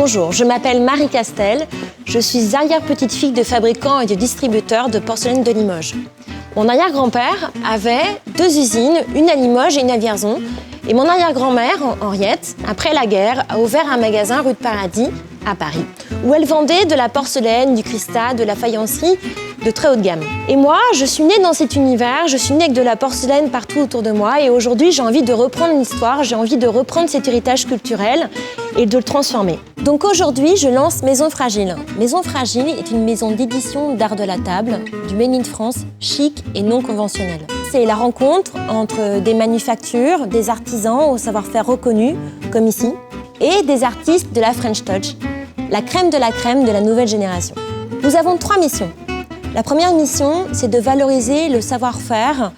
Bonjour, je m'appelle Marie Castel. Je suis arrière-petite-fille de fabricants et de distributeurs de porcelaine de Limoges. Mon arrière-grand-père avait 2 usines, une à Limoges et une à Vierzon. Et mon arrière-grand-mère, Henriette, après la guerre, a ouvert un magasin rue de Paradis, à Paris, où elle vendait de la porcelaine, du cristal, de la faïencerie de très haut de gamme. Et moi, je suis née dans cet univers, je suis née avec de la porcelaine partout autour de moi et aujourd'hui, j'ai envie de reprendre l'histoire, j'ai envie de reprendre cet héritage culturel et de le transformer. Donc aujourd'hui, je lance Maison Fragile. Maison Fragile est une maison d'édition d'art de la table, du Made in France, chic et non conventionnel. C'est la rencontre entre des manufactures, des artisans au savoir-faire reconnu, comme ici, et des artistes de la French Touch, la crème de la nouvelle génération. Nous avons 3 missions. La première mission, c'est de valoriser le savoir-faire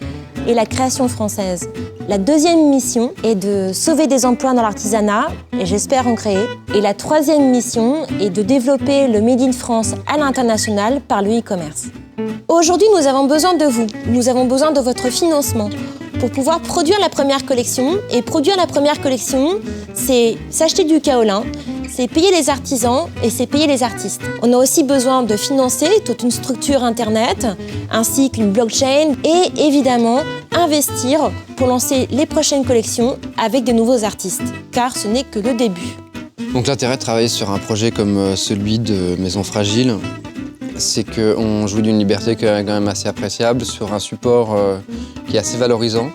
et la création française. La deuxième mission est de sauver des emplois dans l'artisanat, et j'espère en créer. Et la troisième mission est de développer le Made in France à l'international par le e-commerce. Aujourd'hui, nous avons besoin de vous. Nous avons besoin de votre financement pour pouvoir produire la première collection. Et produire la première collection, c'est s'acheter du kaolin, c'est payer les artisans et c'est payer les artistes. On a aussi besoin de financer toute une structure internet, ainsi qu'une blockchain et évidemment investir pour lancer les prochaines collections avec de nouveaux artistes, car ce n'est que le début. Donc l'intérêt de travailler sur un projet comme celui de Maison Fragile, c'est qu'on jouit d'une liberté qui est quand même assez appréciable sur un support qui est assez valorisant.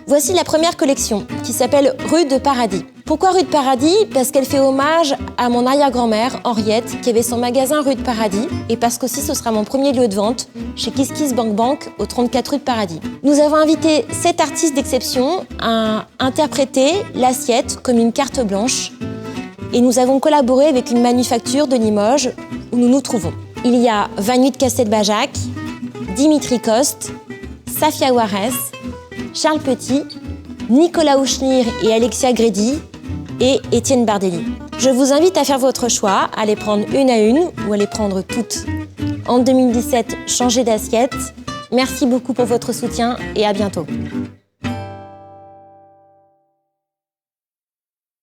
Voici la première collection, qui s'appelle Rue de Paradis. Pourquoi Rue de Paradis? Parce qu'elle fait hommage à mon arrière-grand-mère, Henriette, qui avait son magasin Rue de Paradis, et parce qu'aussi ce sera mon premier lieu de vente, chez Kiss Kiss Bank Bank, au 34 rue de Paradis. Nous avons invité 7 artistes d'exception à interpréter l'assiette comme une carte blanche, et nous avons collaboré avec une manufacture de Limoges, où nous nous trouvons. Il y a Vannuit de Castelbajac, Dimitri Coste, Safia Juarez, Charles Petit, Nicolas Houchnir et Alexia Grédy et Étienne Bardelli. Je vous invite à faire votre choix, à les prendre une à une ou à les prendre toutes. En 2017, changez d'assiette. Merci beaucoup pour votre soutien et à bientôt.